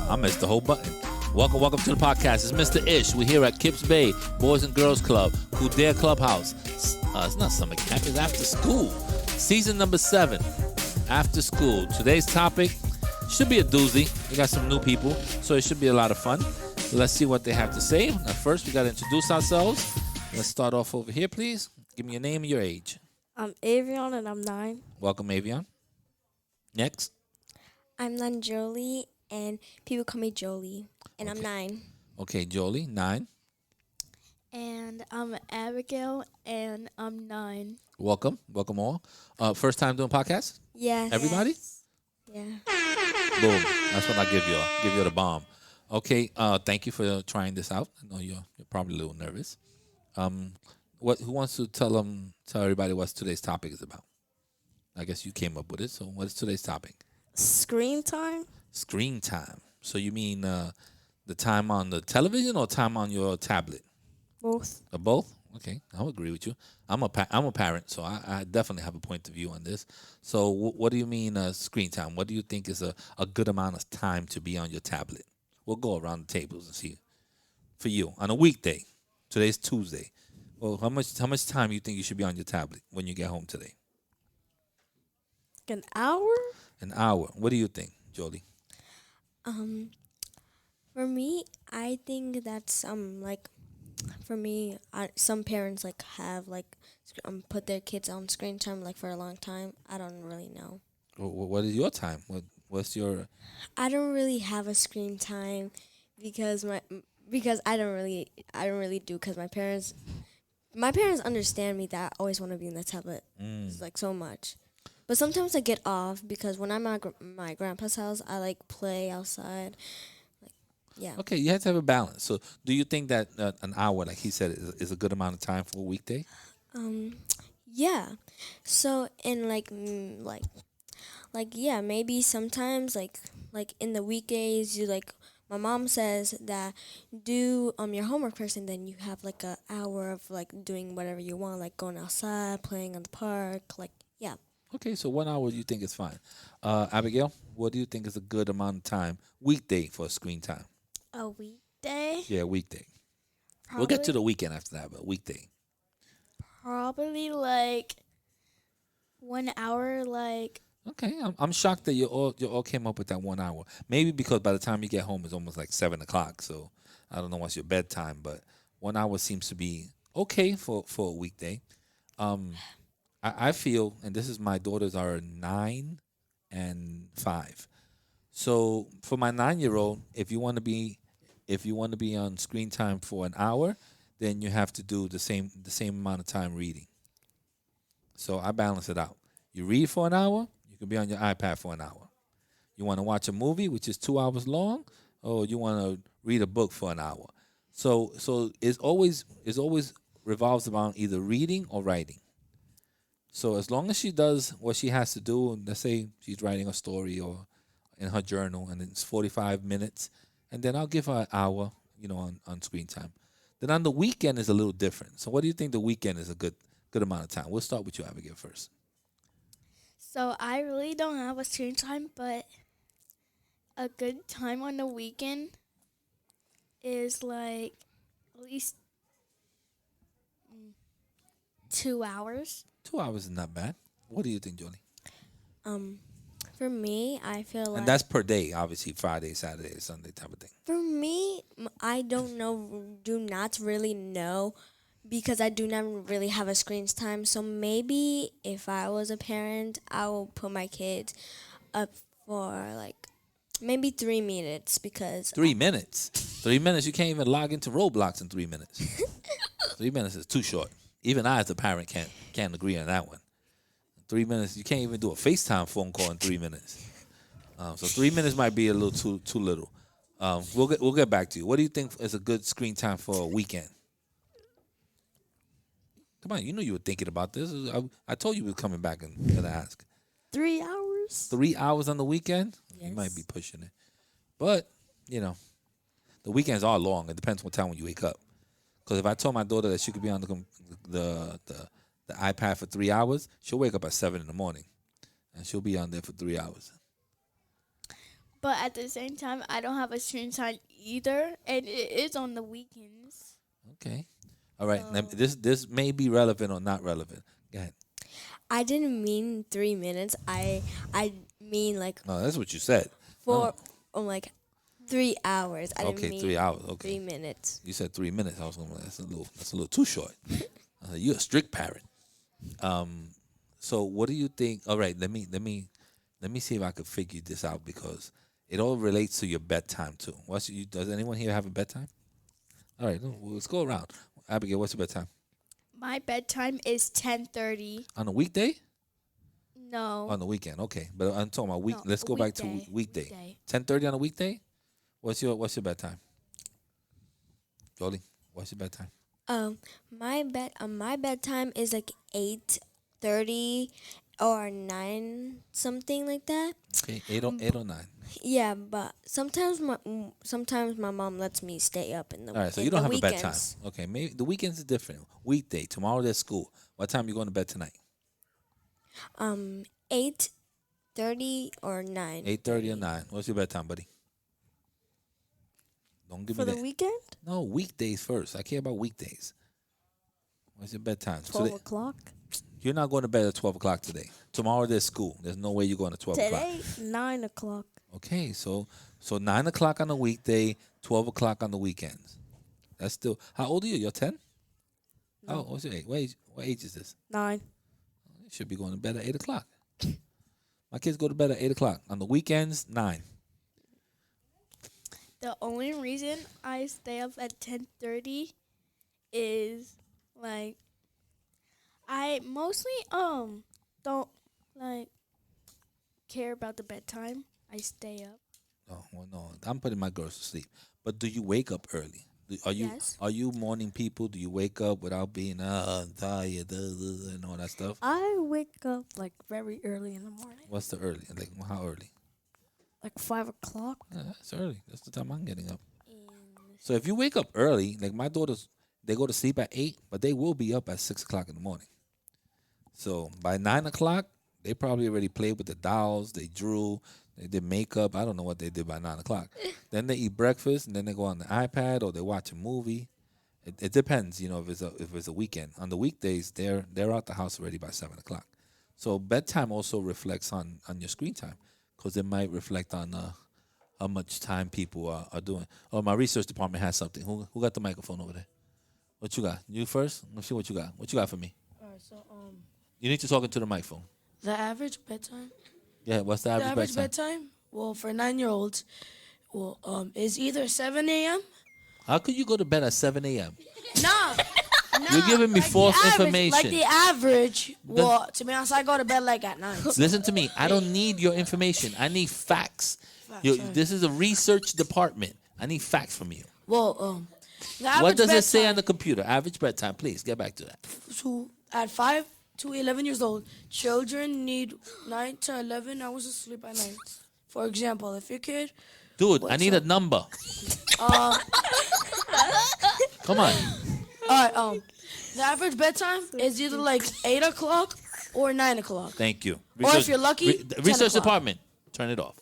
I missed the whole button. Welcome to the podcast. It's Mr. Ish. We're here at KIPS Bay, Boys and Girls Club, Kudare Clubhouse. It's not summer camp, it's after school. Season number 7, after school. Today's topic should be a doozy. We got some new people, so it should be a lot of fun. Let's see what they have to say. Now, first, we got to introduce ourselves. Let's start off over here, please. Give me your name and your age. I'm Avion, and I'm 9. Welcome, Avion. Next. I'm Jolie, and people call me Jolie, and I'm 9. Okay, Jolie, 9. And I'm Abigail, and I'm 9. Welcome all. First time doing podcasts? Yes. Everybody? Yeah. Boom. That's what I give you. Give you the bomb. Okay. Thank you for trying this out. I know you're probably a little nervous. Who wants to tell everybody what today's topic is about? I guess you came up with it. So what is today's topic? Screen time? Screen time. So you mean the time on the television or time on your tablet? Both. Both? Okay, I'll agree with you. I'm a parent, so I definitely have a point of view on this. So what do you mean screen time? What do you think is a good amount of time to be on your tablet? We'll go around the tables and see. For you, on a weekday, today's Tuesday, well, how much time you think you should be on your tablet when you get home today? An hour? An hour. What do you think, Jolie? For me, I think that's for me, some parents have put their kids on screen time for a long time. I don't really know. What is your time? What's your? I don't really have a screen time because I don't really do because my parents understand me that I always want to be in the tablet. It's so much. But sometimes I get off because when I'm at my grandpa's house, I play outside. Yeah. Okay, you have to have a balance. So, do you think that an hour, like he said, is a good amount of time for a weekday? Yeah. So in yeah, maybe sometimes in the weekdays you my mom says that do your homework first and then you have an hour of doing whatever you want, going outside, playing in the park, yeah. Okay, so 1 hour you think is fine. Abigail, what do you think is a good amount of time weekday for screen time? A weekday? Yeah, weekday. Probably, We'll get to the weekend after that, but weekday. Probably 1 hour. Okay, I'm shocked that you all came up with that 1 hour. Maybe because by the time you get home it's almost 7:00. So I don't know what's your bedtime, but 1 hour seems to be okay for a weekday. I feel, and this is my daughters are 9 and 5. So for my 9-year-old, if you want to be on screen time for an hour, then you have to do the same amount of time reading. So I balance it out. You read for an hour, you can be on your iPad for an hour. You want to watch a movie, which is 2 hours long, or you want to read a book for an hour. So it's always revolves around either reading or writing. So as long as she does what she has to do, and let's say she's writing a story or in her journal, and it's 45 minutes, and then I'll give her an hour, on screen time. Then on the weekend is a little different. So what do you think the weekend is a good amount of time? We'll start with you, Abigail, first. So I really don't have a screen time, but a good time on the weekend is at least 2 hours. 2 hours is not bad. What do you think, Jolie? For me, I feel And that's per day, obviously, Friday, Saturday, Sunday type of thing. For me, I don't know, do not really know, because I do not really have a screen time. So maybe if I was a parent, I will put my kids up for maybe 3 minutes because 3 minutes? 3 minutes? You can't even log into Roblox in 3 minutes. 3 minutes is too short. Even I, as a parent, can't agree on that one. 3 minutes, you can't even do a FaceTime phone call in 3 minutes. So 3 minutes might be a little too little. We'll get back to you. What do you think is a good screen time for a weekend? Come on, you were thinking about this. I told you we were coming back and gonna ask. 3 hours? 3 hours on the weekend? Yes. You might be pushing it. But, the weekends are long. It depends what time when you wake up. Because if I told my daughter that she could be on the iPad for 3 hours, she'll wake up at 7 in the morning. And she'll be on there for 3 hours. but at the same time, I don't have a screen time either, and it is on the weekends. Okay. All right. Now, So- this may be relevant or not relevant. Go ahead. I didn't mean 3 minutes. I mean like No, that's what you said. four, like 3 hours. I didn't Okay, mean 3 hours. Okay. 3 minutes. You said 3 minutes. I was going. That's a little too short. You're a strict parent. So what do you think? All right. Let me see if I could figure this out because it all relates to your bedtime too. Does anyone here have a bedtime? All right. Let's go around. Abigail, what's your bedtime? My bedtime is 10:30. On a weekday? No. On the weekend. Okay. But I'm talking about week. No, Let's go back to weekday. weekday. 10:30 on a weekday. What's your bedtime? Jolie, what's your bedtime? My bedtime is like 8:30 or 9, something like that. Okay, 8 or 9. Yeah, but sometimes my mom lets me stay up in the All right, so in you don't the have a bedtime. weekends. Okay, maybe the weekends is different. Weekday, tomorrow there's school. What time you going to bed tonight? 8:30 or 9. 8:30 or 9. What's your bedtime, buddy? Don't give For me the that. weekend? No, weekdays first. I care about weekdays. What's your bedtime? 12 o'clock. You're not going to bed at 12 o'clock today. Tomorrow there's school. There's no way you're going to 12 o'clock. Today, 9 o'clock. Okay, so 9 o'clock on a weekday, 12 o'clock on the weekends. That's still. How old are you? You're 10? Oh, what's your age? What age is this? 9. You should be going to bed at 8 o'clock. My kids go to bed at 8 o'clock. On the weekends, 9. The only reason I stay up at 10:30 is like I mostly don't like care about the bedtime. I stay up. Oh, well, no. I'm putting my girls to sleep. But do you wake up early? Yes. Are you morning people? Do you wake up without being tired and all that stuff? I wake up like very early in the morning. What's the early? Like, how early? Like 5 o'clock. Yeah, that's early. That's the time I'm getting up. So if you wake up early, like my daughters, they go to sleep at 8, but they will be up at 6 o'clock in the morning. So by 9 o'clock, they probably already played with the dolls. They drew. They did makeup. I don't know what they did by 9 o'clock. Then they eat breakfast, and then they go on the iPad or they watch a movie. It depends, if it's a weekend. On the weekdays, they're out the house already by 7 o'clock. So bedtime also reflects on your screen time, because it might reflect on how much time people are doing. Oh, my research department has something. Who got the microphone over there? What you got? You first? Let's see what you got. What you got for me? All right, so You need to talk into the microphone. the average bedtime. Yeah, what's the average bedtime? Well, for 9-year-olds, is either 7 a.m. How could you go to bed at 7 a.m.? Nah, You're giving me false information. Like the average. Well, to be honest, I go to bed like at 9. Listen to me. I don't need your information. I need facts. This is a research department. I need facts from you. Well, the average What does bedtime, it say on the computer? Average bedtime. Please get back to that. At 5 to 11 years old, children need 9 to 11 hours of sleep at night. For example, if your kid, Dude, I need a number. Come on. all right, the average bedtime is either like 8 o'clock or 9 o'clock. Thank you. Or if you're lucky, 10 research o'clock. department, turn it off.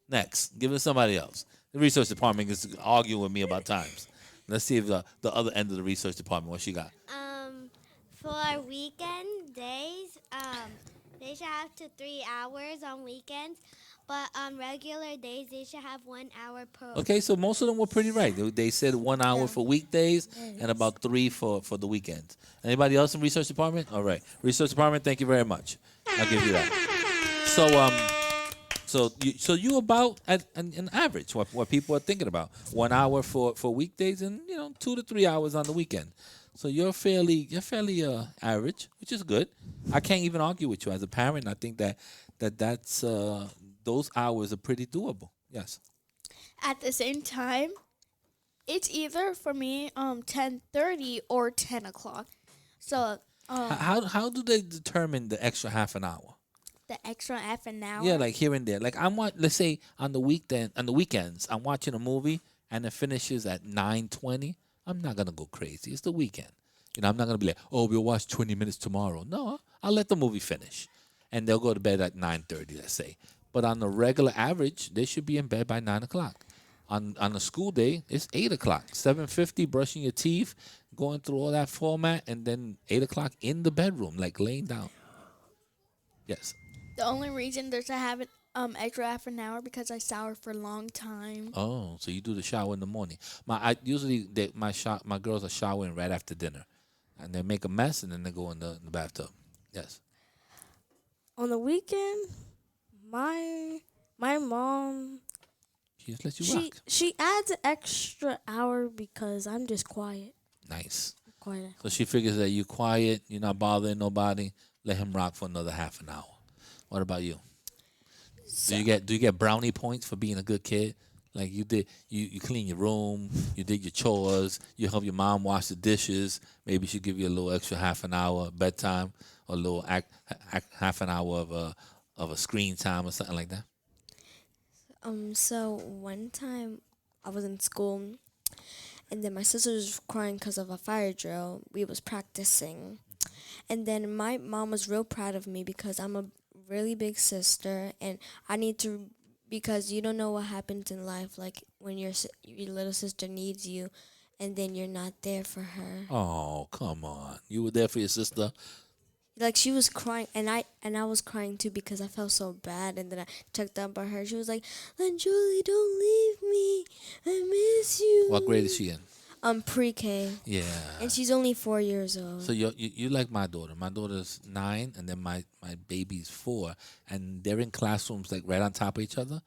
Next, give it to somebody else. The research department is arguing with me about times. Let's see if the other end of the research department, what she got. For weekend days, they should have 3 hours on weekends, but on regular days they should have 1 hour per. Okay, so most of them were pretty right. They said 1 hour for weekdays and about 3 for the weekends. Anybody else in research department? All right, research department. Thank you very much. I'll give you that. So you about at an average what people are thinking about 1 hour for weekdays and 2 to 3 hours on the weekend. So you're fairly average, which is good. I can't even argue with you as a parent. I think that's those hours are pretty doable. Yes. At the same time, it's either for me 10:30 or 10 o'clock. So How do they determine the extra half an hour? the extra half an hour. Yeah, like here and there. Like let's say on the weekends, I'm watching a movie and it finishes at 9:20. I'm not gonna go crazy. It's the weekend. I'm not gonna be like, oh, we'll watch 20 minutes tomorrow. No, I'll let the movie finish, and they'll go to bed at 9:30. Let's say. But on the regular average, they should be in bed by 9 o'clock. On a school day, it's 8 o'clock. 7:50, brushing your teeth, going through all that format, and then 8 o'clock in the bedroom, like laying down. Yes. The only reason there's a habit extra half an hour because I shower for a long time. Oh, so you do the shower in the morning. My girls are showering right after dinner, and they make a mess and then they go in the bathtub. Yes. On the weekend, my mom She just lets you rock. she adds an extra hour because I'm just quiet. Nice. Quiet. So she figures that you're quiet, you're not bothering nobody. Let him rock for another half an hour. What about you? Do you get brownie points for being a good kid? Like you clean your room, you did your chores, you help your mom wash the dishes. Maybe she'll give you a little extra half an hour bedtime, or a little half an hour of a screen time or something like that. So one time I was in school, and then my sister was crying because of a fire drill. We was practicing, and then my mom was real proud of me because I'm a really big sister, and I need to, because you don't know what happens in life, like when your little sister needs you, and then you're not there for her. Oh, come on! You were there for your sister. Like she was crying, and I was crying too because I felt so bad. And then I checked up on her. She was like, "Julie, don't leave me. I miss you." What grade is she in? Pre-K, Yeah. and she's only 4 years old. So you like my daughter. My daughter's 9, and then my baby's 4, and they're in classrooms like right on top of each other,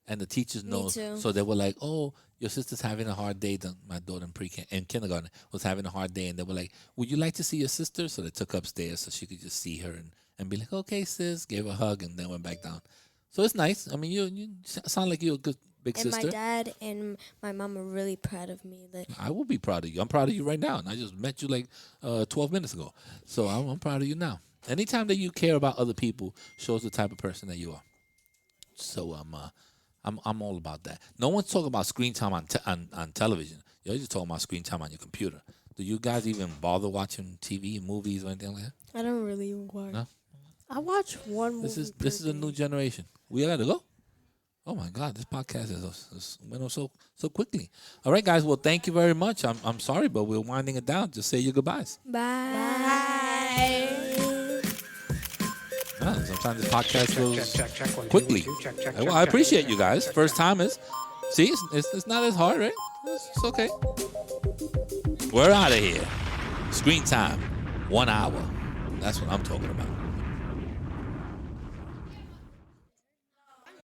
and the teachers Me know. too. So they were like, "Oh, your sister's having a hard day." My daughter in kindergarten was having a hard day, and they were like, "Would you like to see your sister?" So they took her upstairs so she could just see her and be like, "Okay, sis," gave her a hug, and then went back down. So it's nice. I mean, you sound like you're a good big And sister. my dad and my mom are really proud of me. Like, I will be proud of you. I'm proud of you right now, and I just met you like 12 minutes ago. So I'm proud of you now. Anytime that you care about other people shows the type of person that you are. So I'm all about that. No one's talking about screen time on television. You're just talking about screen time on your computer. Do you guys even bother watching TV, movies, or anything like that? I don't really watch. No? I watch one movie. This is a new generation. We gotta go. Oh my God, this podcast is went on so quickly. All right, guys. Well, thank you very much. I'm sorry, but we're winding it down. Just say your goodbyes. bye. Sometimes the podcast goes quickly. Well, I appreciate you guys. First timers. See, it's not as hard, right? It's okay. We're out of here. Screen time, 1 hour. That's what I'm talking about.